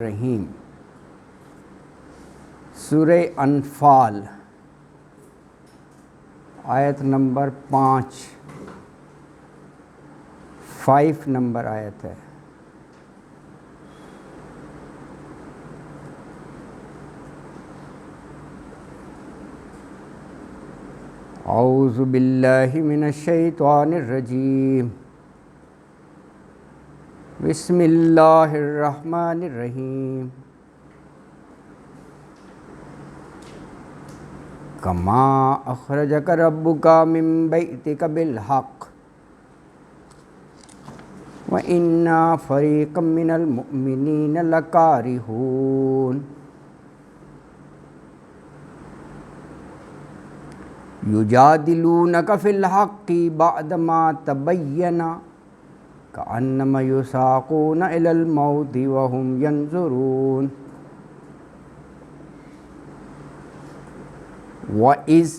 رحیم سورہ انفال آیت number 5 number آیت ہے۔ اعوذ باللہ من الشیطان الرجیم، بسم اللہ الرحمن الرحیم۔ کما اخرجک ربک من بیتک بالحق وإن فریقا من المؤمنین لکارہون۔ یجادلونک فی الحق بعدما تبین کأنما یساقون الی الموت وهم ینظرون۔ وَإِذْ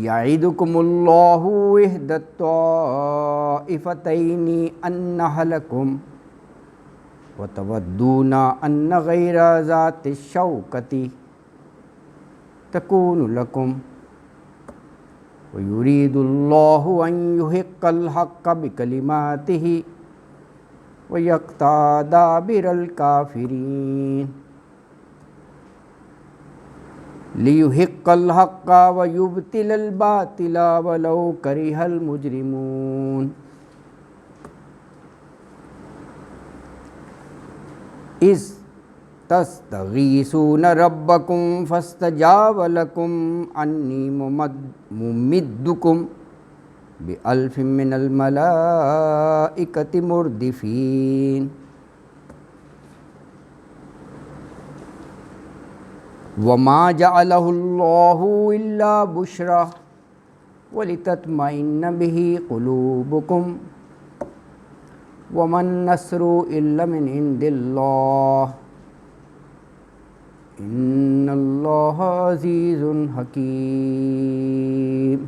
يَعِدُكُمُ اللَّهُ إِحْدَى الطَّائِفَتَيْنِ أَنَّهَ لَكُمْ وَتَوَدُّونَ أَنَّ غَيْرَ ذَاتِ الشَّوْكَةِ تَكُونُ لَكُمْ وَيُرِيدُ اللَّهُ أَن يُحِقَّ الْحَقَّ بِكَلِمَاتِهِ وَيَقْطَعَ دَابِرَ الْكَافِرِينَ۔ لِيُحِقَّ الْحَقَّ وَيُبْطِلَ الْبَاطِلَ وَلَوْ كَرِهَ الْمُجْرِمُونَ۔ إِذْ تَسْتَغِيثُونَ رَبَّكُمْ فَاسْتَجَابَ لَكُمْ أَنِّي مُمِدُّكُمْ بِأَلْفٍ مِّنَ الْمَلَائِكَةِ مُرْدِفِينَ۔ وَمَا جَعَلَهُ اللَّهُ إِلَّا بُشْرًى وَلِتَطْمَئِنَّ بِهِ قُلُوبُكُمْ وَمَا النَّصْرُ إِلَّا مِنْ عِندِ اللَّهِ إِنَّ اللَّهَ عَزِيزٌ حَكِيمٌ۔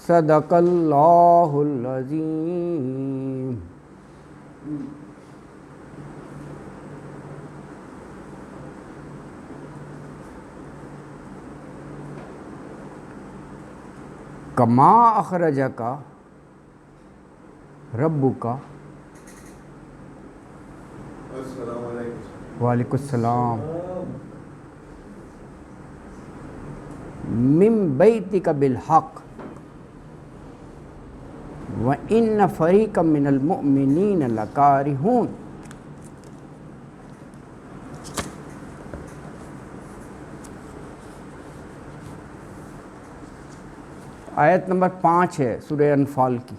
صدق اللہ العظیم۔ کما اخرجک ربک، وعلیکم السلام، من بیتک بالحق وَإِنَّ فَرِيقًا مِّنَ الْمُؤْمِنِينَ لَكَارِهُونَ۔ آیت نمبر 5 ہے سورہ انفال کی۔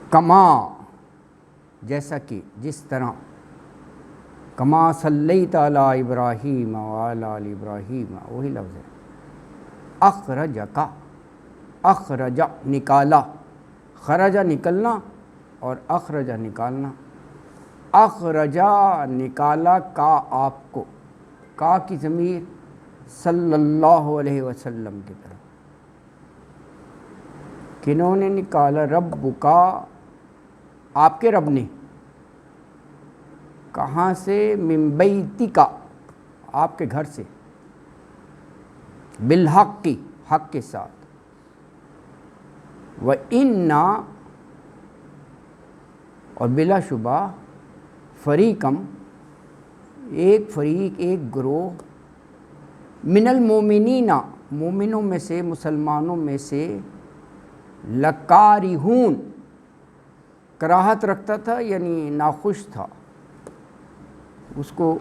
کما، جیسا کہ، جس طرح، کما صلیت علی ابراہیم وعلی آل ابراہیم، وہی لفظ ہے۔ اخرجک، اخرج نکالا، خرجہ نکلنا اور اخرجہ نکالنا۔ اخرجہ نکالا کا آپ کو، کا کی ضمیر صلی اللہ علیہ وسلم کی طرف۔ کنہوں نے نکالا؟ رب کا، آپ کے رب نے۔ کہاں سے؟ من بیتی کا، آپ کے گھر سے، بالحق کی، حق کے ساتھ۔ وَإِنَّ، اور بلا شبہ، فریقم، ایک فریق، ایک گروہ، من المومنین، مومنوں میں سے، مسلمانوں میں سے، لکارہون، کراہت رکھتا تھا، یعنی ناخوش تھا، اس کو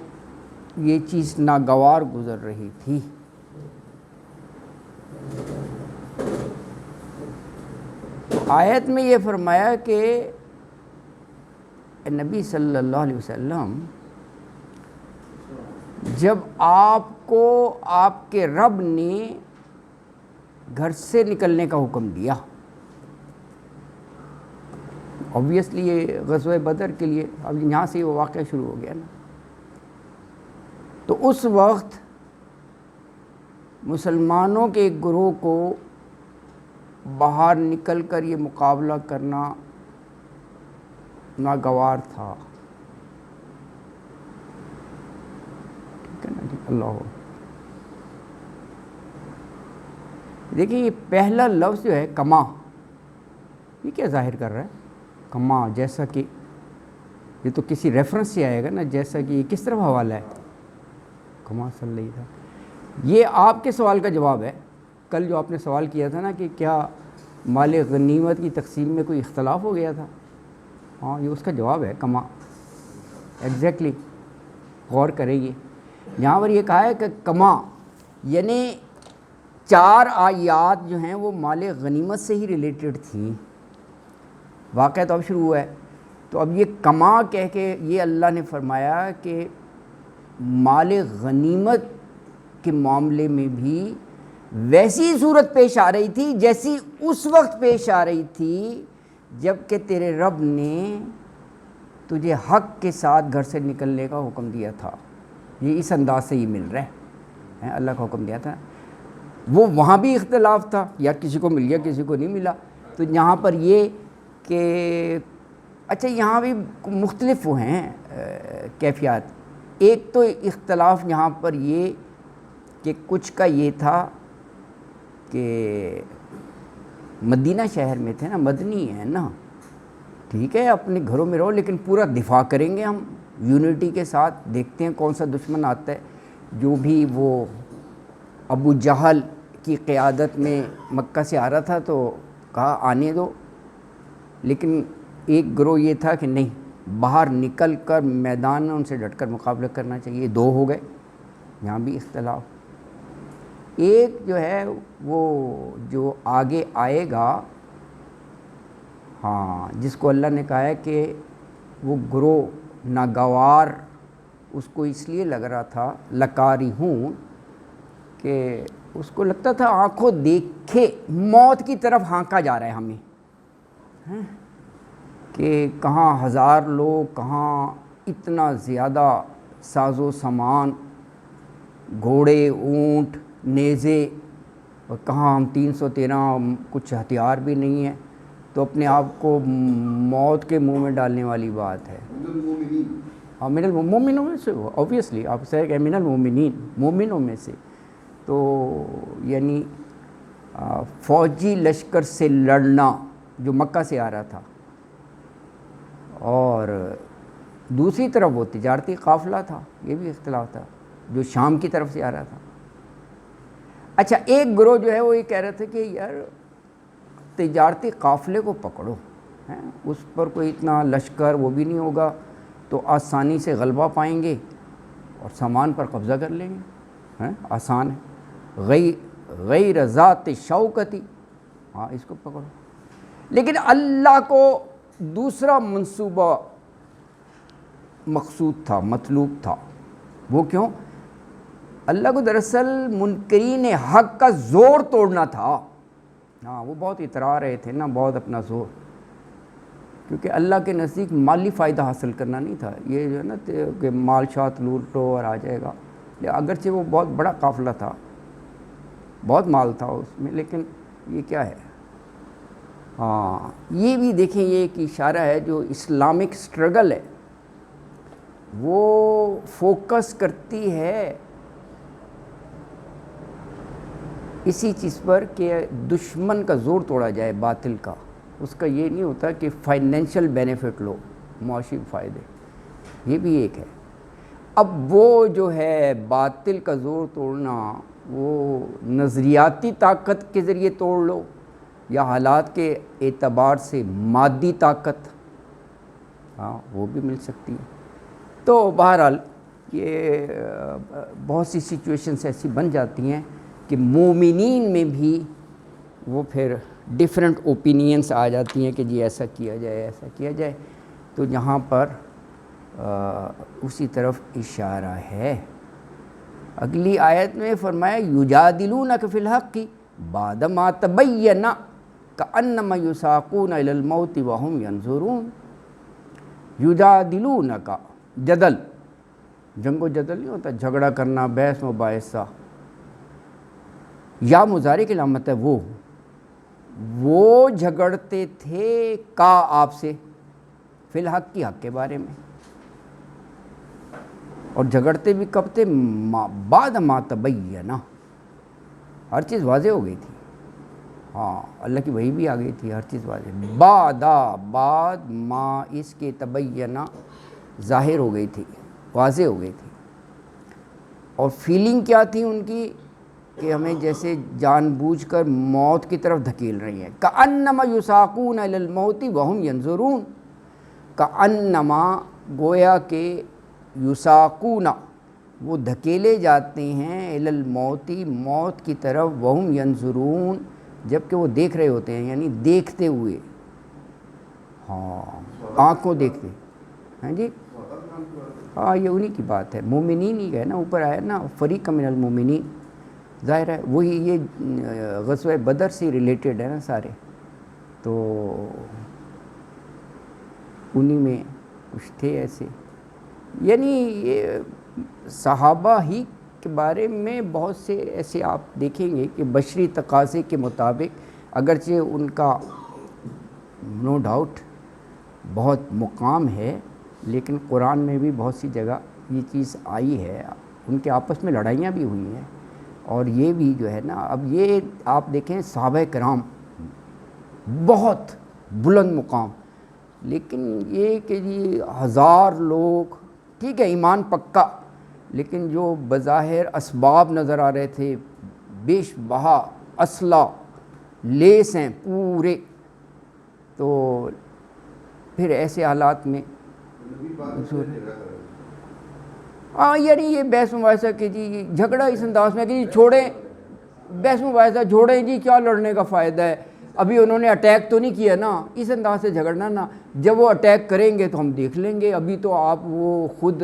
یہ چیز ناگوار گزر رہی تھی۔ آیت میں یہ فرمایا کہ نبی صلی اللہ علیہ وسلم جب آپ کو آپ کے رب نے گھر سے نکلنے کا حکم دیا، اوبویسلی یہ غزوہ بدر کے لیے، اب یہاں سے وہ واقعہ شروع ہو گیا نا، تو اس وقت مسلمانوں کے ایک گروہ کو باہر نکل کر یہ مقابلہ کرنا ناگوار تھا. ٹھیک ہے نا جی. اللہ دیکھیے یہ پہلا لفظ جو ہے کما، یہ کیا ظاہر کر رہا ہے؟ کما، جیسا کہ یہ تو کسی ریفرنس سے آئے گا نا، جیسا کہ یہ کس طرف حوالہ ہے؟ کما صلی اللہ تھا. یہ آپ کے سوال کا جواب ہے. کل جو آپ نے سوال کیا تھا نا کہ کیا مال غنیمت کی تقسیم میں کوئی اختلاف ہو گیا تھا، ہاں یہ اس کا جواب ہے کما. ایگزیکٹلی. غور کریں گے یہاں پر یہ کہا ہے کہ کما، یعنی 4 آیات جو ہیں وہ مال غنیمت سے ہی ریلیٹڈ تھیں. واقعہ تو اب شروع ہوا ہے، تو اب یہ کما کہہ کے یہ اللہ نے فرمایا کہ مال غنیمت کے معاملے میں بھی ویسی صورت پیش آ رہی تھی جیسی اس وقت پیش آ رہی تھی جب کہ تیرے رب نے تجھے حق کے ساتھ گھر سے نکلنے کا حکم دیا تھا. یہ اس انداز سے ہی مل رہا ہے. اللہ کا حکم دیا تھا، وہ وہاں بھی اختلاف تھا، یا کسی کو مل گیا کسی کو نہیں ملا. تو یہاں پر یہ کہ اچھا یہاں بھی مختلف وہ ہیں کیفیات. ایک تو اختلاف یہاں پر یہ کہ کچھ کا یہ تھا کہ مدینہ شہر میں تھے نا، مدنی ہیں نا، ٹھیک ہے اپنے گھروں میں رہو لیکن پورا دفاع کریں گے ہم یونٹی کے ساتھ. دیکھتے ہیں کون سا دشمن آتا ہے. جو بھی وہ ابو جہل کی قیادت میں مکہ سے آ رہا تھا تو کہا آنے دو، لیکن ایک گروہ یہ تھا کہ نہیں، باہر نکل کر میدان میں ان سے ڈٹ کر مقابلہ کرنا چاہیے. 2 ہو گئے. یہاں بھی اختلاف. ایک جو ہے وہ جو آگے آئے گا، ہاں جس کو اللہ نے کہا ہے کہ وہ گروہ ناگوار، اس کو اس لیے لگ رہا تھا لکاری ہوں کہ اس کو لگتا تھا آنکھوں دیکھے موت کی طرف ہانکا جا رہا ہے ہمیں، کہ کہاں 1000 لوگ، کہاں اتنا زیادہ ساز و سامان، گھوڑے، اونٹ، نیزے، اور کہاں ہم 313 کچھ ہتھیار بھی نہیں ہیں. تو اپنے آپ کو موت کے منہ میں ڈالنے والی بات ہے. من المومنوں میں سے، اوبیسلی آپ سے کہ من المومنین، مومنوں میں سے. تو یعنی فوجی لشکر سے لڑنا جو مکہ سے آ رہا تھا، اور دوسری طرف وہ تجارتی قافلہ تھا، یہ بھی اختلاف تھا جو شام کی طرف سے آ رہا تھا. اچھا ایک گروہ جو ہے وہ یہ کہہ رہا تھا کہ یار تجارتی قافلے کو پکڑو، اس پر کوئی اتنا لشکر وہ بھی نہیں ہوگا تو آسانی سے غلبہ پائیں گے اور سامان پر قبضہ کر لیں گے، آسان ہے. غیر ذات شوکتی، ہاں اس کو پکڑو. لیکن اللہ کو دوسرا منصوبہ مقصود تھا، مطلوب تھا. وہ کیوں؟ اللہ کو دراصل منکرین حق کا زور توڑنا تھا. ہاں وہ بہت اترا رہے تھے نا، بہت اپنا زور، کیونکہ اللہ کے نزدیک مالی فائدہ حاصل کرنا نہیں تھا. یہ جو ہے نا کہ مال شات لوٹ لو اور آ جائے گا. اگرچہ وہ بہت بڑا قافلہ تھا، بہت مال تھا اس میں، لیکن یہ کیا ہے. ہاں یہ بھی دیکھیں، یہ ایک اشارہ ہے جو اسلامک سٹرگل ہے وہ فوکس کرتی ہے اسی چیز پر کہ دشمن کا زور توڑا جائے باطل کا. اس کا یہ نہیں ہوتا کہ فائنینشیل بینیفٹ لو، معاشی فائدے، یہ بھی ایک ہے. اب وہ جو ہے باطل کا زور توڑنا، وہ نظریاتی طاقت کے ذریعے توڑ لو یا حالات کے اعتبار سے مادی طاقت، ہاں وہ بھی مل سکتی ہے. تو بہرحال یہ بہت سی سچویشنز ایسی بن جاتی ہیں کہ مومنین میں بھی وہ پھر ڈیفرنٹ اوپینینس آ جاتی ہیں کہ جی ایسا کیا جائے، ایسا کیا جائے. تو یہاں پر اسی طرف اشارہ ہے. اگلی آیت میں فرمایا یجادلونک فی الحق بعد ما تبین کأنما یساقون الی الموت وهم ینظرون. یجادلونک، جدل، جنگ و جدل نہیں ہوتا، جھگڑا کرنا، بحث مباحثہ. یا مضارع کی علامت ہے وہ جھگڑتے تھے کا آپ سے، فی الحق کی حق کے بارے میں. اور جھگڑتے بھی کب تھے؟ بعد ما تبینہ، ہر چیز واضح ہو گئی تھی. ہاں اللہ کی وحی بھی آ گئی تھی، ہر چیز واضح. بعد ما اس کے تبینہ ظاہر ہو گئی تھی، واضح ہو گئی تھی. اور فیلنگ کیا تھی ان کی کہ ہمیں جیسے جان بوجھ کر موت کی طرف دھکیل رہی ہیں. کأنما یساقون الی الموت وہم ینظرون. کأنما گویا کہ یساقون وہ دھکیلے جاتے ہیں الی الموت موت کی طرف، وہم ینظرون جب کہ وہ دیکھ رہے ہوتے ہیں، یعنی دیکھتے ہوئے. ہاں آنکھوں دیکھتے. ہاں جی ہاں یہ انہی کی بات ہے. مومنین ہی ہے نا، اوپر آیا نا فریق من المومنین. ظاہر ہے وہی یہ غزوہ بدر سے ریلیٹڈ ہے نا سارے، تو انہی میں کچھ تھے ایسے. یعنی یہ صحابہ ہی کے بارے میں بہت سے ایسے آپ دیکھیں گے کہ بشری تقاضے کے مطابق، اگرچہ ان کا نو ڈاؤٹ بہت مقام ہے، لیکن قرآن میں بھی بہت سی جگہ یہ چیز آئی ہے. ان کے آپس میں لڑائیاں بھی ہوئی ہیں. اور یہ بھی جو ہے نا، اب یہ آپ دیکھیں صحابہ کرام بہت بلند مقام، لیکن یہ کہ جی 1000 لوگ، ٹھیک ہے ایمان پکا، لیکن جو بظاہر اسباب نظر آ رہے تھے، بیش بہا اسلحہ لیس ہیں پورے، تو پھر ایسے حالات میں یعنی یہ بحث مباحثہ کہ جی جھگڑا اس انداز میں کہ جی چھوڑیں، بحث مباحثہ چھوڑیں جی، کیا لڑنے کا فائدہ ہے، ابھی انہوں نے اٹیک تو نہیں کیا نا، اس انداز سے جھگڑنا نا، جب وہ اٹیک کریں گے تو ہم دیکھ لیں گے، ابھی تو آپ وہ خود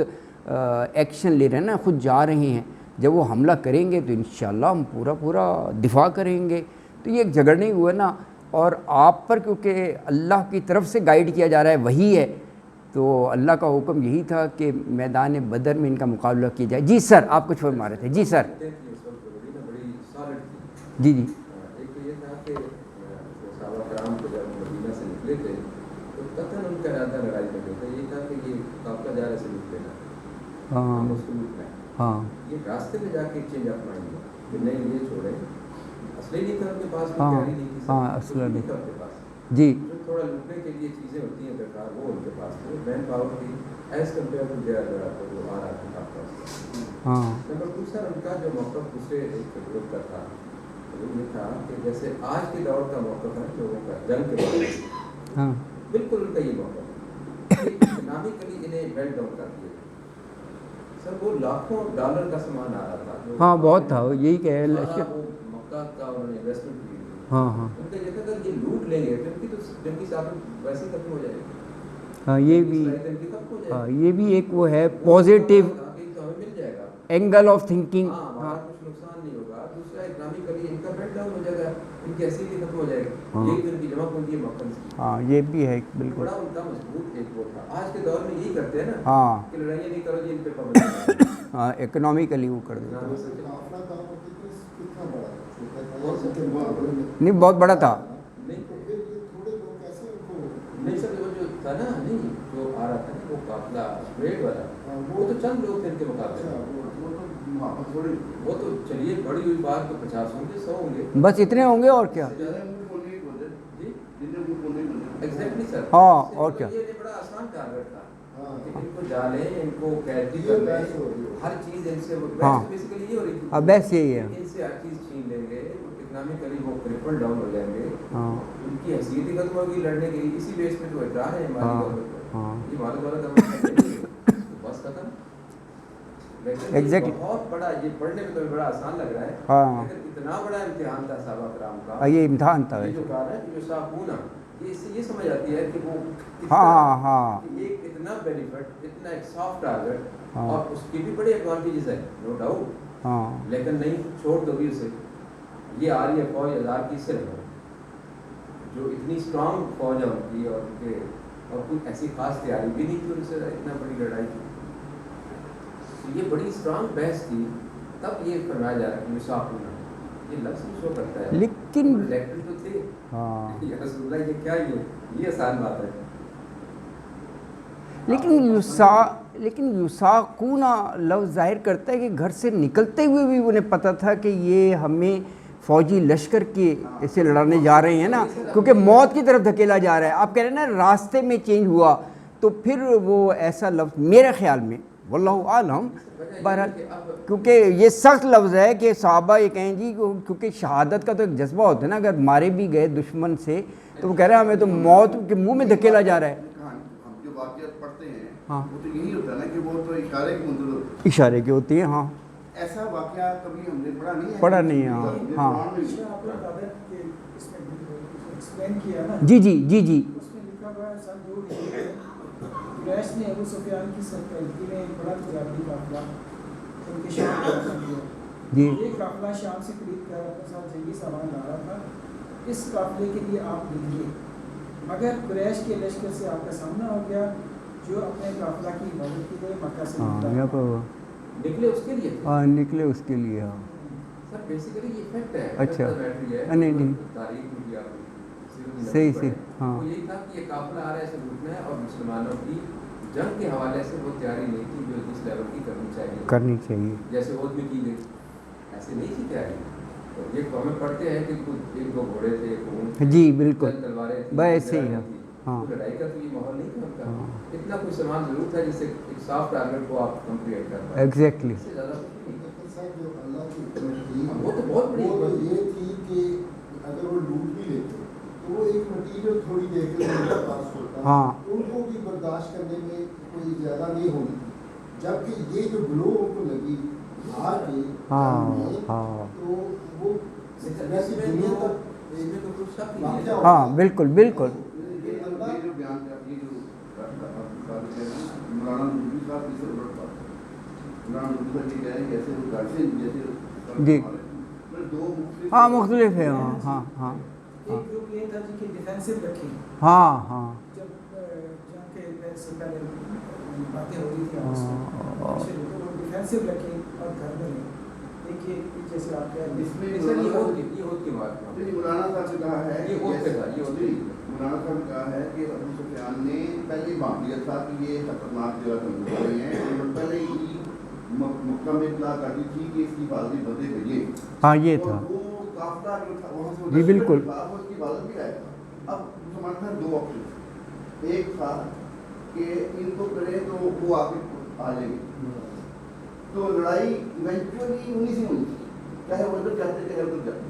ایکشن لے رہے ہیں نا، خود جا رہے ہیں، جب وہ حملہ کریں گے تو انشاءاللہ ہم پورا دفاع کریں گے. تو یہ ایک جھگڑنے ہوئے نا، اور آپ پر کیونکہ اللہ کی طرف سے گائیڈ کیا جا رہا ہے، وہی ہے، تو اللہ کا حکم یہی تھا کہ میدان بدر میں ان کا مقابلہ کیا جائے. جی سر آپ کچھ فرما رہے تھے. جی سر. جی جی ایک تو یہ تھا کہ صحابہ کرام کو جب مدینہ سے نکلے تھے تو قطعاً ان کا ارادہ لڑائی کرنے کا یہ تھا کہ یہ قافلہ جا رہے سے لوٹ لینا، ہم اس کو لوٹنا ہے. ہاں یہ راستے میں جا کے چینج اپ مائنڈ ہوا کہ نہیں یہ چھوڑیں، اسلحہ نہیں تھا ان کے پاس، کوئی تیاری نہیں تھی، اصلا نہیں تھا ان کے پاس. جی جو تھوڑا لوٹنے کے لیے چیزیں ہوتی ہیں درکار، وہ ان کے پاس تھے. مین پاور تھی ایز کمپیئر ٹو دیئر جو آ رہا تھا آپ پاس. ہاں نمبر 2 سر ان کا جو موقف دوسرے ایک گروپ کا تھا وہ یہ تھا کہ جیسے آج کے دور کا موقف ہے لوگوں کا جنگ کے بارے میں، ہاں بالکل ان کا یہ موقف ہے کہ اکنامکلی انہیں میلٹ ڈاؤن کر دیا. سر وہ لاکھوں ڈالر کا سامان آ رہا تھا، ہاں بہت تھا، یہی کہ سارا وہ مکہ کا انہوں نے انویسٹمنٹ کی. ہاں ہاں ان کا یہ تھا کہ یہ لوٹ لیں گے تو ان کی تو جنگی صاحب ویسے ہی ختم ہو جائے گی. ہاں یہ بھی، ختم ہو جائے ہاں گی. یہ بھی ایک وہ ہے پازیٹیو تو ہمیں مل جائے گا اینگل آف تھنکنگ. ہاں ہمارا کچھ نقصان نہیں ہوگا. دوسرا اکنامکلی ان کا بیلٹ ڈاؤن ہو جائے گا، ان کی حیثیت ہی ختم ہو جائے گی. یہی تو ان کی جمع پونجی مکن سے. ہاں یہ بھی ہے بالکل. بڑا ان کا مضبوط ایک وہ تھا. آج کے دور میں یہی کرتے ہیں نا ہاں کہ لڑائیاں نہیں کرو جی ان پہ پابندی. ہاں اکنامکلی وہ کر دیتا. نہیں بہت بڑا تھا. نہیں سر وہ جو تھا نا، نہیں جو آ رہا تھا نا وہ قافلہ ریڈ والا، وہ تو چند لوگ تھے ان کے مقابلے. وہ تو چلیے بڑی ہوئی بات تو 50 ہوں گے، 100 ہوں گے، بس اتنے ہوں گے اور کیا. ایگزیکٹلی سر. ہاں اور کیا. یہ بڑا آسان ٹارگیٹ تھا کہ ان کو جالیں، ان کو قید کر لیں، ہر چیز ان سے بیسیکلی یہ ہو رہی تھی. اب بس یہی ہے. ان سے ہر چیز چھین لیں گے، اکنامکلی وہ کرپل ڈاؤن ہو جائیں گے. ہاں ان کی حیثیت ہی ختم ہوگی لڑنے کی. اسی بیس پہ تو اعتراض ہے ہماری گورنمنٹ پر. ہاں یہ مالک والا تو بس ختم. لیکن یہ بہت بڑا، یہ پڑھنے میں تو بڑا آسان لگ رہا ہے، ہاں لیکن اتنا بڑا امتحان تھا صحابہ کرام کا. یہ امتحان تھا. یہ جو کہا ہے کہ جو صاحبونا، یہ اس سے یہ سمجھ آتی ہے کہ وہ ہاں ہاں ایک اتنا بینیفٹ، اتنا ایک سافٹ ٹارگیٹ، اور اس کی بھی بڑی ایڈوانٹیجز ہے نو ڈاؤٹ. ہاں لیکن نہیں چھوڑ دو گی اسے. یہ آ رہی ہے فوج 1000 کی صرف، جو اتنی اسٹرانگ فوج ہے ان کی، اور ان کے اور کوئی ایسی خاص تیاری بھی نہیں تھی ان سے اتنا بڑی لڑائی کی. تو یہ بڑی اسٹرانگ بحث تھی. تب یہ فرمایا جا رہا ہے کہ مصاف ہونا، یہ لفظ شو کرتا ہے لیکن لیکن تو تھے. ہاں یا رسول اللہ یہ کیا، یہ آسان بات ہے. لیکن یساقونا لفظ ظاہر کرتا ہے کہ گھر سے نکلتے ہوئے بھی انہیں پتہ تھا کہ یہ ہمیں فوجی لشکر کے ایسے لڑانے جا رہے ہیں نا، کیونکہ موت کی طرف دھکیلا جا رہا ہے. آپ کہہ رہے ہیں نا راستے میں چینج ہوا، تو پھر وہ ایسا لفظ میرے خیال میں واللہ عالم، بہرحال کیونکہ یہ سخت لفظ ہے کہ صحابہ یہ کہیں جی، کیونکہ شہادت کا تو ایک جذبہ ہوتا ہے نا، اگر مارے بھی گئے دشمن سے تو وہ کہہ رہے ہیں ہمیں تو موت کے منہ میں دھکیلا جا رہا ہے. ہم جو واقعات پڑھتے ہیں ہاں وہ تو یہی ہوتا ہے نا کہ وہ تو اشارے کی منظور ہوتی ہے، اشارے کی ہوتی ہے. ہاں ایسا واقعہ کبھی ہم نے پڑھا نہیں ہے، پڑھا نہیں ہے. ہاں جی جی جی جی قریش نے ابو سفیان کی سرکردگی میں ایک بڑا تجارتی قافلہ ان کے شام کا رخ کیا. جی یہ قافلہ شام سے خرید کر اپنے ساتھ جنگی سامان لا رہا تھا. اس قافلے کے لیے آپ نکلے، مگر قریش کے لشکر سے آپ کا سامنا ہو گیا جو اپنے قافلہ کی حفاظت کے لیے مکہ سے ہاں نکلے اس کے لیے. ہاں نکلے اس کے لیے. ہاں سر بیسیکلی یہ فیکٹ ہے. اچھا نہیں نہیں تاریخ میں بھی آپ صحیح صحیح. ہاں وہ یہی تھا کہ یہ قافلہ آ رہا ہے ایسے لوٹنا ہے، اور مسلمانوں کی جنگ کے حوالے سے وہ تیاری نہیں تھی جو اس لیول کی کرنی چاہیے جیسے عہد میں کی گئی، ایسے نہیں تھی تیاری. یہ ہمیں پڑھتے ہیں کہ کچھ ایک دو گھوڑے تھے، ایک اونٹ، جی بالکل تلواریں تھیں، بس صحیح ہے. ہاں لڑائی کا تو یہ ماحول نہیں تھا ان کا. اتنا کچھ سامان ضرور تھا جس سے ایک صاف ٹارگیٹ کو آپ کمپلیٹ کر پائیں. ایگزیکٹلی. اس سے زیادہ کچھ نہیں. جو اللہ کی حکمت تھی وہ تو بہت بڑی وہ حکمت تھی. یہ تھی کہ اگر وہ لوٹ بھی لیتے تو وہ ایک مٹیریل تھوڑی دیر کے لیے ان کے پاس ہوتا، ہاں ان کو بھی برداشت کرنے میں کوئی زیادہ نہیں ہوگی. جبکہ یہ جو گلو ان کو لگی ہار کے جنگ میں، تو وہ دنیا تک واقعہ ہاں بالکل بالکل. یہ جو بیان کا یہ جو مولانا نبوی صاحب کی ضرورت بات ہے، مولانا نبوی صاحب یہ کہہ رہے ہیں جیسے وہ گھر سے جیسے جی دو ہاں مختلف ہے. ہاں ہاں ہاں ایک گروپ یہ تھا جن کی ڈیفینسو رکھی. ہاں ہاں جب جنگ کے سے پہلے باتیں ہو رہی تھیں آپس میں، وہ ڈیفینسو رکھی اور گھر میں رہے. دیکھیے جیسے آپ کہہ رہے اس میں یہ عہد کی بات ہے. مولانا صاحب نے کہا ہے یہ عہد پہ تھا. یہ عہد مولانا صاحب نے کہا ہے کہ ابو سفیان نے پہلے بانٹ لیا تھا کہ یہ خطرناک جگہ ہم ہو رہے ہیں، اور پہلے ہی مکہ میں اطلاع کر دی تھی کہ اس کی حفاظتی بندے بھیجے. ہاں یہ تھا. اور وہ قافلہ جو تھا وہاں سے جی بالکل. وہ اس کی حفاظت بھی آئے گا. اب مسلمان تھا دو آپشن، ایک تھا کہ ان کو کرے تو وہ آگے آ جائیں گے، تو لڑائی ایونچولی انہیں سے ہوئی، چاہے وہ ادھر جاتے چاہے ادھر جاتے.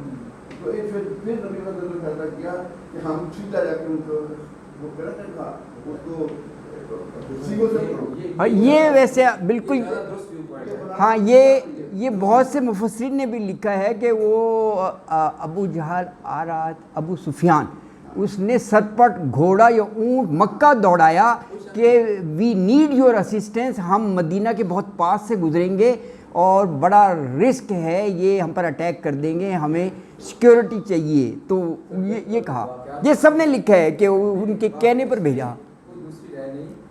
تو ایک پھر نبی صلی اللہ علیہ وسلم نے فیصلہ کیا کہ ہم سیدھا جا کے ان کو وہ کرتے تھا اس کو سیگو سے پڑھو. یہ ویسے بالکل. ہاں یہ بہت سے مفسرین نے بھی لکھا ہے کہ وہ ابو جہل آ رہا، ابو سفیان اس نے ستپٹ گھوڑا یا اونٹ مکہ دوڑایا کہ وی نیڈ یور اسسٹنس، ہم مدینہ کے بہت پاس سے گزریں گے اور بڑا رسک ہے، یہ ہم پر اٹیک کر دیں گے، ہمیں سیکیورٹی چاہیے. تو یہ کہا، یہ سب نے لکھا ہے کہ ان کے کہنے پر بھیجا.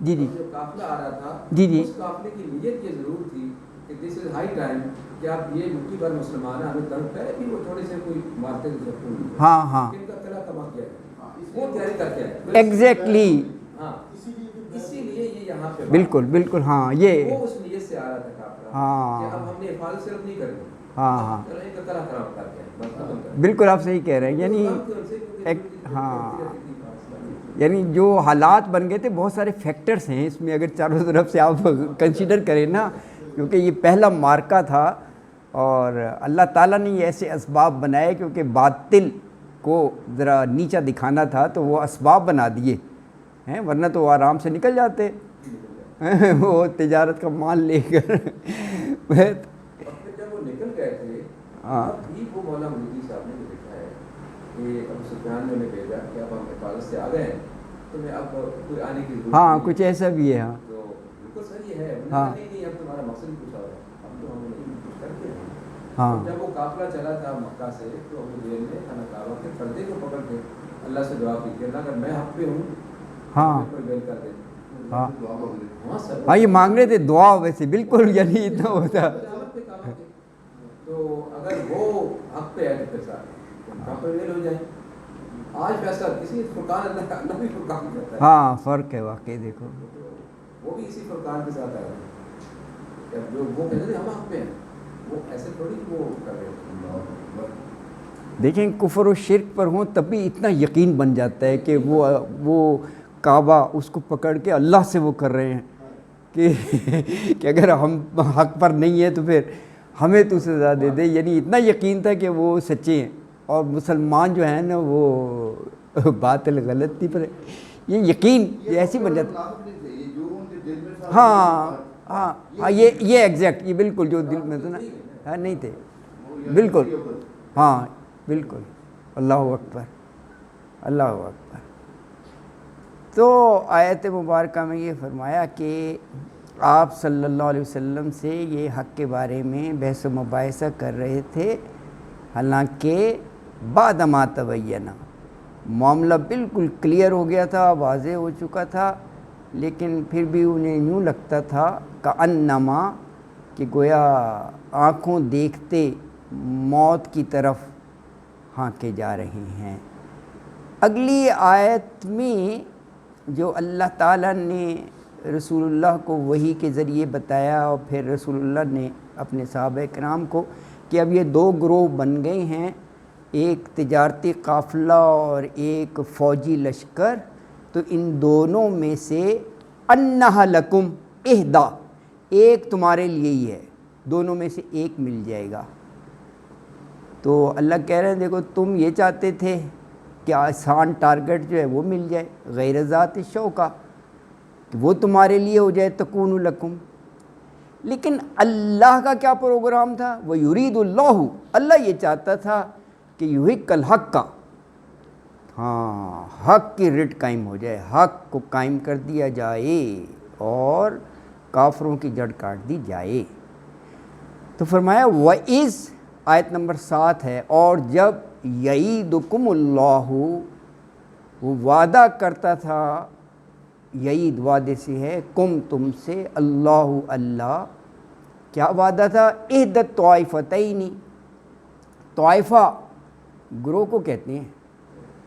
جی جی جو قافلہ آ رہا تھا جی جی اس قافلے کی نیت یہ ضرور تھی کہ دس از ہائی ٹائم کہ آپ یہ مٹھی بھر مسلمان ہیں، ہمیں تنگ پہلے بھی وہ تھوڑے سے کوئی مارتے تھے. ہاں ہاں ان کا قلعہ تباہ کیا ہے، وہ تیاری کر کے آئے. ایگزیکٹلی. ہاں اسی لیے یہ یہاں پہ بالکل بالکل. ہاں یہ وہ اس نیت سے آ رہا تھا قافلہ ہاں کہ اب ہم نے حفاظت صرف نہیں کرنی. ہاں ہاں ان کا قلعہ خراب کر کے بالکل آپ صحیح کہہ رہے ہیں. یعنی ہاں یعنی جو حالات بن گئے تھے، بہت سارے فیکٹرز ہیں اس میں اگر چاروں طرف سے آپ کنسیڈر کریں نا، کیونکہ یہ پہلا مارکہ تھا اور اللہ تعالیٰ نے یہ ایسے اسباب بنائے کیونکہ باطل کو ذرا نیچا دکھانا تھا تو وہ اسباب بنا دیے ہیں، ورنہ تو وہ آرام سے نکل جاتے وہ تجارت کا مال لے کر. جب وہ نکل گئے تھے اب بھی وہ مولانا مودودی صاحب نے لکھا ہے کہ ابو سفیان نے انہیں بھیجا کہ اب ہم حفاظت سے آ گئے ہیں، تمہیں اب کوئی آنے کی ضرورت ہاں نہیں. کچھ ایسا بھی ہے. ہاں تو بالکل سر یہ ہے. ہاں نہیں اب تمہارا مقصد ہی کچھ اور ہے، اب تو ہم نہیں کچھ کرتے ہیں. ہاں جب وہ قافلہ چلا تھا مکہ سے تو ابو جہل نے خانہ کعبہ کے پردے کو پکڑ کے اللہ سے دعا کی کہ اللہ اگر میں حق پہ ہوں ہاں کوئی بیل کر دے. ہاں ہاں سر ہاں یہ مانگ رہے تھے دعا ویسے بالکل، یعنی اتنا ہوتا. تو اگر وہ حق پہ ہے تو پھر سارے پہ ویل ہو جائیں. آج فیصلہ کسی فرقان اللہ بھی فرقان کرتا ہے. ہاں فرق ہے واقعی. دیکھو وہ بھی اسی فرقان کے ساتھ آئے ہیں. جو وہ کہتے تھے ہم حق پہ ہیں, وہ ایسے تھوڑی وہ کر رہے ہیں. اللہ اکبر. دیکھیں کفر و شرک پر ہوں تب بھی اتنا یقین بن جاتا ہے کہ وہ کعبہ اس کو پکڑ کے اللہ سے وہ کر رہے ہیں کہ اگر ہم حق پر نہیں ہیں تو پھر ہمیں تو سزا دے دے. یعنی اتنا یقین تھا کہ وہ سچے ہیں, اور مسلمان جو ہیں نا وہ باطل غلط تھی, پر یہ یقین یہ ایسی بن جاتا. ہاں یہ ایگزیکٹ, یہ بالکل جو دل میں تھا نا, ہاں نہیں تھے بالکل, ہاں بالکل. اللہ اکبر, اللہ اکبر. تو آیت مبارکہ میں یہ فرمایا کہ آپ صلی اللہ علیہ وسلم سے یہ حق کے بارے میں بحث و مباحثہ کر رہے تھے, حالانکہ بعد ما تبینہ, معاملہ بالکل کلیئر ہو گیا تھا, واضح ہو چکا تھا, لیکن پھر بھی انہیں یوں لگتا تھا کأنما کہ گویا آنکھوں دیکھتے موت کی طرف ہانکے جا رہے ہیں. اگلی آیت میں جو اللہ تعالیٰ نے رسول اللہ کو وحی کے ذریعے بتایا, اور پھر رسول اللہ نے اپنے صحابہ کرام کو, کہ اب یہ دو گروہ بن گئے ہیں, ایک تجارتی قافلہ اور ایک فوجی لشکر, تو ان دونوں میں سے انہا لکم اہدا, ایک تمہارے لیے ہی ہے, دونوں میں سے ایک مل جائے گا. تو اللہ کہہ رہے ہیں دیکھو تم یہ چاہتے تھے کہ آسان ٹارگٹ جو ہے وہ مل جائے, غیر ذات شوکا, کہ وہ تمہارے لیے ہو جائے, تکون لکم. لیکن اللہ کا کیا پروگرام تھا؟ وہ یرید اللہ, اللہ یہ چاہتا تھا کہ یحق الحق کا, ہاں حق کی رٹ قائم ہو جائے, حق کو قائم کر دیا جائے اور کافروں کی جڑ کاٹ دی جائے. تو فرمایا وَإِذْ, آیت نمبر 7 ہے, اور جب یعیدکم اللہ, وہ وعدہ کرتا تھا, یعید وعدے سے ہے, کم تم سے, اللہ اللہ, کیا وعدہ تھا؟ احدت طائفتین, طائفہ گروہ کو کہتے ہیں,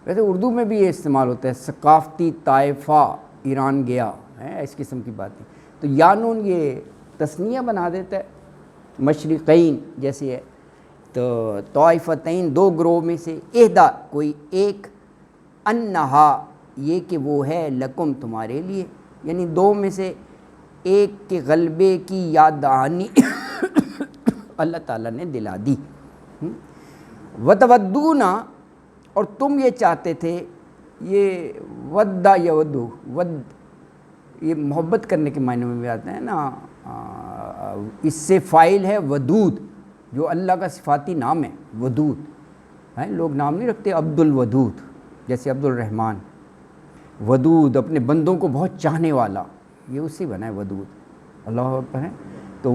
ویسے اردو میں بھی یہ استعمال ہوتا ہے, ثقافتی طائفہ ایران گیا ہے, اس قسم کی باتیں. تو یا نون یہ تثنیہ بنا دیتا ہے, مشرقین جیسے ہے, تو طائفتین دو گروہ میں سے, اہدا کوئی ایک, انہا یہ کہ وہ ہے, لکم تمہارے لیے, یعنی دو میں سے ایک کے غلبے کی یاد دہانی اللہ تعالیٰ نے دلا دی. وتودون, اور تم یہ چاہتے تھے, یہ ودا یودو, ود یہ محبت کرنے کے معنی میں بھی آتا ہے نا, اس سے فائل ہے ودود, جو اللہ کا صفاتی نام ہے ودود ہے. لوگ نام نہیں رکھتے عبد الودود, جیسے عبد الرحمن, ودود اپنے بندوں کو بہت چاہنے والا, یہ اس سے بنا ہے ودود. اللہ اکبر ہے. تو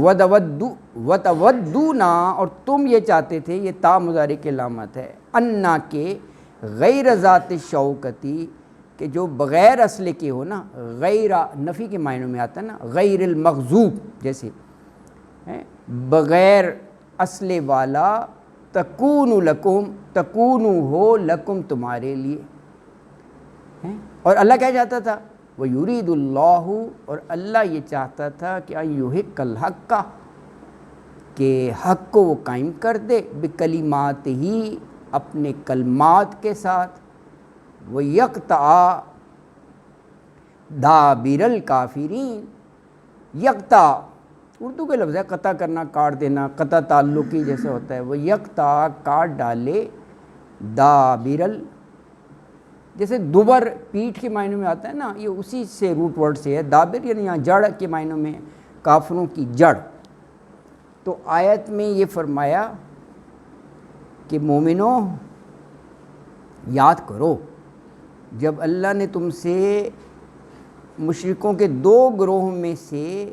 وتودونا, اور تم یہ چاہتے تھے, یہ تا مضارع کی علامت ہے, انا کے غیر ذات شوکتی, کہ جو بغیر اسلحے کے ہو نا, غیر نفی کے معنوں میں آتا ہے نا, غیر المغضوب جیسے بغیر اسلحے والا, تکون لکم, تکون ہو لکم تمہارے لیے. اور اللہ کیا چاہتا تھا؟ وہ یرید اللہ, اور اللہ یہ چاہتا تھا کہ یحق الحق کا, کہ حق کو وہ قائم کر دے, بکلمات ہی, اپنے کلمات کے ساتھ, وہ یقطع دابر الکافرین, یقطع اردو کے لفظ ہے قطع کرنا, کاٹ دینا, قطع تعلقی جیسے ہوتا ہے, وہ یقطع کاٹ ڈالے, دابر جیسے دوبر پیٹھ کے معنوں میں آتا ہے نا, یہ اسی سے روٹ ورڈ سے ہے, دابر یعنی یہاں جڑ کے معنوں میں, کافروں کی جڑ. تو آیت میں یہ فرمایا کہ مومنوں یاد کرو جب اللہ نے تم سے مشرکوں کے دو گروہوں میں سے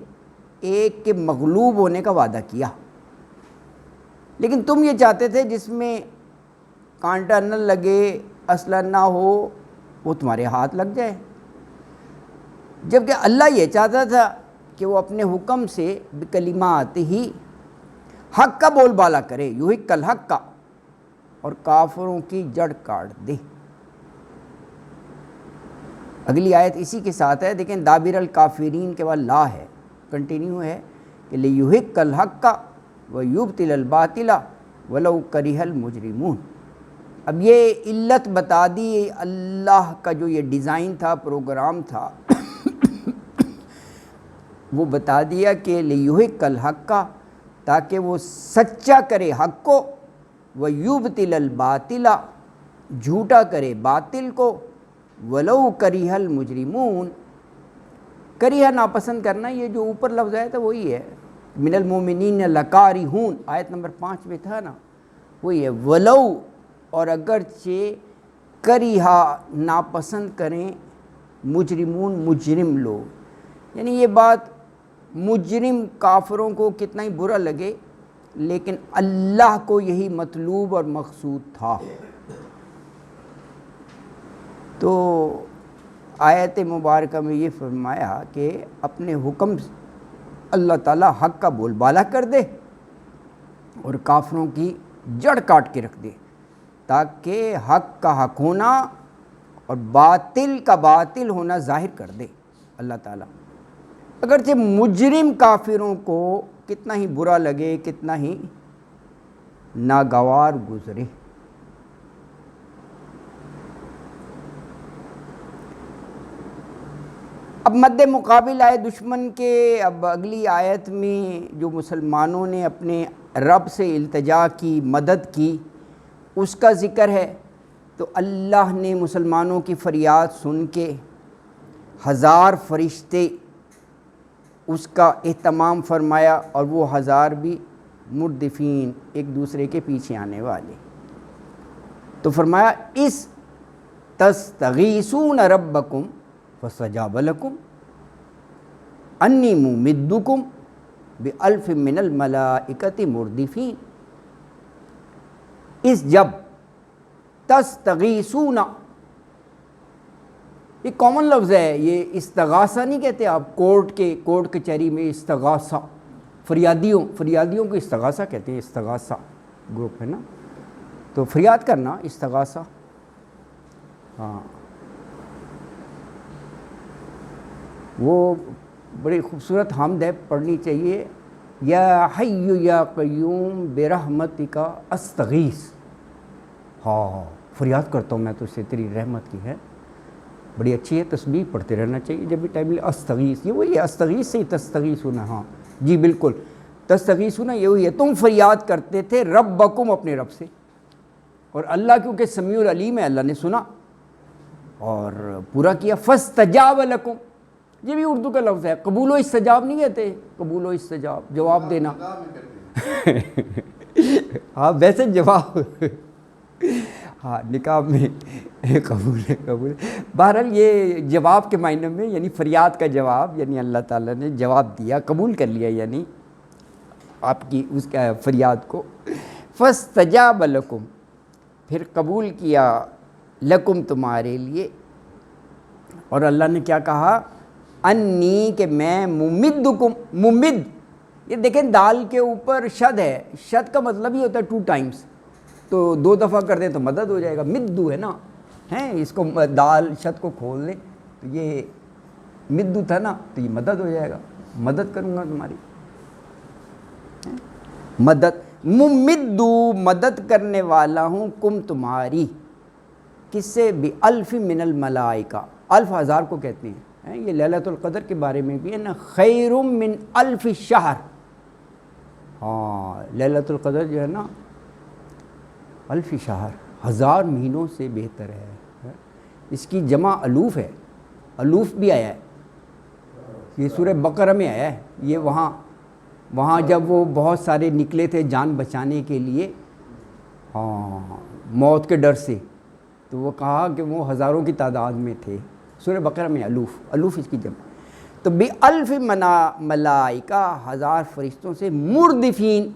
ایک کے مغلوب ہونے کا وعدہ کیا, لیکن تم یہ چاہتے تھے جس میں کانٹا نہ لگے, اسلحہ نہ ہو, وہ تمہارے ہاتھ لگ جائے, جبکہ اللہ یہ چاہتا تھا کہ وہ اپنے حکم سے بکلمات ہی حق کا بول بالا کرے, یحق الحق کا, اور کافروں کی جڑ کاٹ دے. اگلی آیت اسی کے ساتھ ہے، دیکھیں دابر الکافرین کے بعد لا ہے، کنٹینیو ہے کہ لیحق الحق ویبطل الباطل ولو کرہ المجرمون۔ اب یہ علت بتا دی، اللہ کا جو یہ ڈیزائن تھا، پروگرام تھا، وہ بتا دیا کہ لیحق الحق، تاکہ وہ سچا کرے حق کو، ویبطل الباطل، جھوٹا کرے باطل کو، ولو کرہ المجرمون۔ کرہ ناپسند کرنا، یہ جو اوپر لفظ آیا تھا وہی ہے، من المؤمنین لکارہون، آیت نمبر 5 میں تھا نا، وہی ہے ولو، اور اگرچہ کرہ ناپسند کریں مجرمون، مجرم لوگ، یعنی یہ بات مجرم کافروں کو کتنا ہی برا لگے، لیکن اللہ کو یہی مطلوب اور مقصود تھا۔ تو آیت مبارکہ میں یہ فرمایا کہ اپنے حکم اللہ تعالیٰ حق کا بول بالا کر دے اور کافروں کی جڑ کاٹ کے رکھ دے، تاکہ حق کا حق ہونا اور باطل کا باطل ہونا ظاہر کر دے اللہ تعالیٰ، اگرچہ مجرم کافروں کو کتنا ہی برا لگے، کتنا ہی ناگوار گزرے۔ اب مد مقابل آئے دشمن کے، اب اگلی آیت میں جو مسلمانوں نے اپنے رب سے التجا کی، مدد کی، اس کا ذکر ہے۔ تو اللہ نے مسلمانوں کی فریاد سن کے 1000 فرشتے اس کا اہتمام فرمایا، اور وہ 1000 بھی مردفین، ایک دوسرے کے پیچھے آنے والے۔ تو فرمایا اس تستغیثون ربکم فاستجاب لکم انی ممدکم بألف من الملائکۃ مردفین۔ اس جب تستغیثون، یہ کامن لفظ ہے، یہ استغاثہ نہیں کہتے آپ، کورٹ کچہری میں استغاثہ، فریادیوں کو استغاثہ کہتے ہیں، استغاثہ گروپ ہے نا، تو فریاد کرنا استغاثہ، ہاں وہ بڑی خوبصورت حمد ہے، پڑھنی چاہیے، یا حی یا قیوم برحمتک استغیث، ہاں فریاد کرتا ہوں میں تو سے، تیری رحمت کی ہے، بڑی اچھی ہے، تسبیح پڑھتے رہنا چاہیے جب بھی ٹائم ملے۔ استغیث، یہ وہی ہے، استغیث سے ہی تستغیثون، ہاں جی بالکل، تستغیثون یہ وہی ہے، تم فریاد کرتے تھے ربکم، اپنے رب سے، اور اللہ کیونکہ سمیع العلیم ہے، اللہ نے سنا اور پورا کیا۔ فاستجاب لکم، یہ بھی اردو کا لفظ ہے، قبول و استجاب نہیں کہتے، قبول و استجاب جواب دینا، ہاں ویسے جواب، ہاں نکاح میں قبول ہے، قبول ہے، بہرحال یہ جواب کے معنی میں، یعنی فریاد کا جواب، یعنی اللہ تعالیٰ نے جواب دیا، قبول کر لیا، یعنی آپ کی اس کا فریاد کو۔ فاستجاب لکم، پھر قبول کیا، لکم تمہارے لیے، اور اللہ نے کیا کہا، انی کہ میں ممدکم، ممد، یہ دیکھیں دال کے اوپر شد ہے، شد کا مطلب ہی ہوتا ہے 2 ٹائمز، تو 2 دفعہ کر دیں تو مدد ہو جائے گا، مدو ہے نا، ہیں اس کو دال شد کو کھول دیں تو یہ مدو تھا نا، تو یہ مدد ہو جائے گا، مدد کروں گا تمہاری، مدد، ممدو مدد کرنے والا ہوں، کم تمہاری، کس سے، بِأَلْفٍ مِّنَ الْمَلَائِکَہ، 1000 کو کہتے ہیں، یہ لیلۃ القدر کے بارے میں بھی ہے نا، خیر من 1000 شہر، ہاں لیلۃ القدر جو ہے نا 1000 شہر، 1000 مہینوں سے بہتر ہے، اس کی جمع الوف ہے، الوف بھی آیا ہے، یہ سورہ بقرہ میں آیا ہے، یہ وہاں جب وہ بہت سارے نکلے تھے جان بچانے کے لیے، ہاں موت کے ڈر سے، تو وہ کہا کہ وہ ہزاروں کی تعداد میں تھے، سورہ بقرہ میں الوف اس کی جمع، تو بِأَلْفٍ ملائکہ، 1000 فرشتوں سے، مردفین،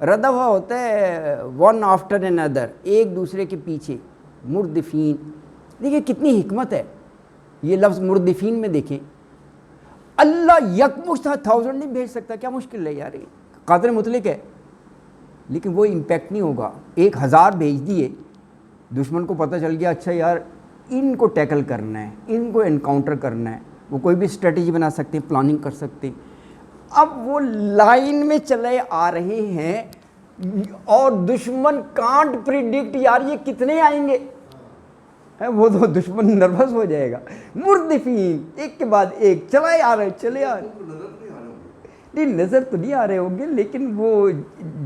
ردفہ ہوتا ہے ون آفٹر another، ایک دوسرے کے پیچھے، مردفین، دیکھیں کتنی حکمت ہے، یہ لفظ مردفین میں دیکھیں، اللہ یکمشت 1000 نہیں بھیج سکتا، کیا مشکل ہے یار، قادر مطلق ہے، لیکن وہ امپیکٹ نہیں ہوگا، 1000 بھیج دیے، دشمن کو پتہ چل گیا اچھا یار ان کو ٹیکل کرنا ہے، ان کو انکاؤنٹر کرنا ہے، وہ کوئی بھی اسٹریٹجی بنا سکتے ہیں، پلاننگ کر سکتے ہیں۔ اب وہ لائن میں چلے آ رہے ہیں اور دشمن کانٹ پریڈکٹ یار یہ کتنے آئیں گے، وہ تو دشمن نروس ہو جائے گا، مردفین ایک کے بعد ایک چلائے آ رہے چلے آ رہے، نہیں نظر تو نہیں آ رہے ہوں گے لیکن وہ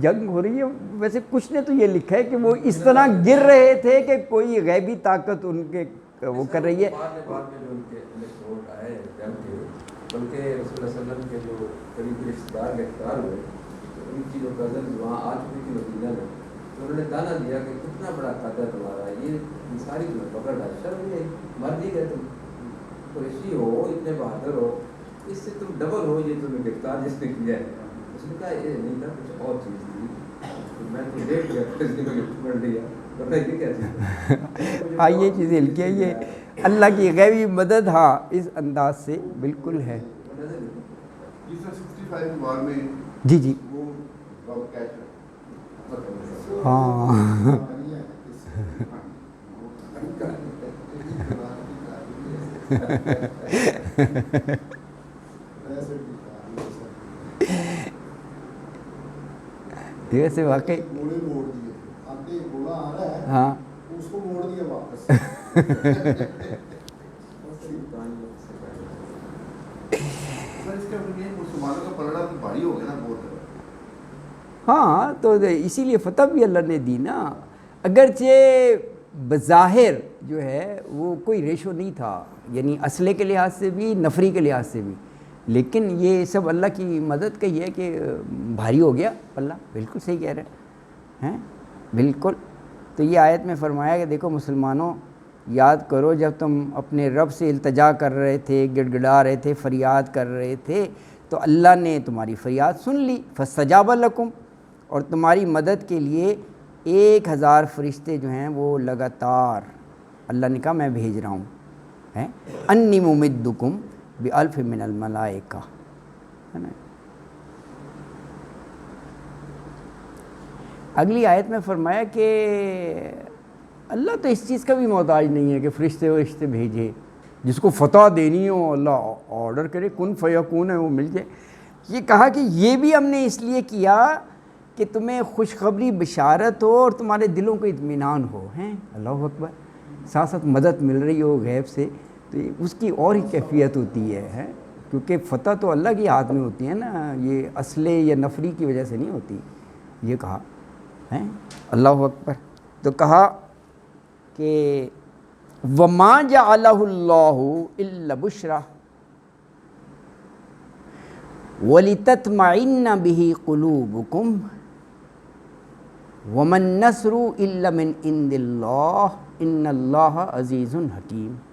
جنگ ہو رہی ہے۔ ویسے کچھ نے تو یہ لکھا ہے کہ وہ اس طرح گر رہے تھے کہ کوئی غیبی طاقت ان کے وہ کر رہی ہے۔ بعد میں جو ان کے الیکٹورٹ آئے جنگ کے، بلکہ رسول اللہ صلی اللہ علیہ وسلم کے جو قریبی رشتے دار گرفتار ہوئے، ان کی جو کزنز وہاں آ چکی تھی مدینہ میں، تو انہوں نے تانا دیا کہ کتنا بڑا قدر تمہارا، یہ ساری تمہیں پکڑ ڈال، شرم نہیں مر نہیں گئے تم، قریشی ہو، اتنے بہادر ہو، اس سے تم ڈبل ہو، یہ تمہیں گرفتار جس نے کیا ہے۔ اس نے کہا یہ نہیں تھا، کچھ اور چیز تھی، میں تو دیکھ گیا اس نے مجھے پکڑ لیا، پتہ یہ کیا چیز ہاں یہ چیزیں لکھی ہے، یہ اللہ کی غیبی مدد ہاں اس انداز سے بالکل ہے۔ جس طرح 65 کے وار میں جی جی وہ باب کیچ ہاں ویسے واقعی گوڑے موڑ دیے، آگے گھوڑا آ رہا ہے ہاں اس کو موڑ دیا واپس۔ سر اس کا مطلب یہ ہے مسلمانوں کا پلڑا تو بھاری ہو گیا نا بہت زیادہ۔ ہاں تو اسی لیے فتح بھی اللہ نے دی نا، اگرچہ بظاہر جو ہے وہ کوئی ریشو نہیں تھا، یعنی اسلحے کے لحاظ سے بھی نفری کے لحاظ سے بھی، لیکن یہ سب اللہ کی مدد کا یہ ہے کہ بھاری ہو گیا اللہ، بالکل صحیح کہہ رہے ہیں بالکل۔ تو یہ آیت میں فرمایا کہ دیکھو مسلمانوں یاد کرو جب تم اپنے رب سے التجا کر رہے تھے، گڑ گڑا رہے تھے، فریاد کر رہے تھے، تو اللہ نے تمہاری فریاد سن لی، فاستجاب لکم، اور تمہاری مدد کے لیے 1000 فرشتے جو ہیں وہ لگاتار اللہ نے کہا میں بھیج رہا ہوں، انی ممدکم بألف من الملائکہ، ہے نا۔ اگلی آیت میں فرمایا کہ اللہ تو اس چیز کا بھی محتاج نہیں ہے کہ فرشتے ورشتے بھیجے، جس کو فتح دینی ہو اللہ آرڈر کرے کن فیکون ہے وہ مل جائے۔ یہ کہا کہ یہ بھی ہم نے اس لیے کیا کہ تمہیں خوشخبری بشارت ہو اور تمہارے دلوں کو اطمینان ہو، ہیں اللہ اکبر، ساتھ ساتھ مدد مل رہی ہو غیب سے، تو اس کی اور ہی کیفیت ہوتی ہے، کیونکہ فتح تو اللہ کے ہاتھ میں ہوتی ہے نا، یہ اسلحے یا نفری کی وجہ سے نہیں ہوتی۔ یہ کہا ہیں اللہ اکبر، تو کہا کہ وَمَا جَعَلَهُ اللَّهُ إِلَّا بُشْرًا وَلِتَطْمَئِنَّ بِهِ قُلُوبُكُمْ وَمَا النَّصْرُ إِلَّا مِنْ عِنْدِ اللَّهِ إِنَّ اللَّهَ عَزِيزٌ حَكِيمٌ۔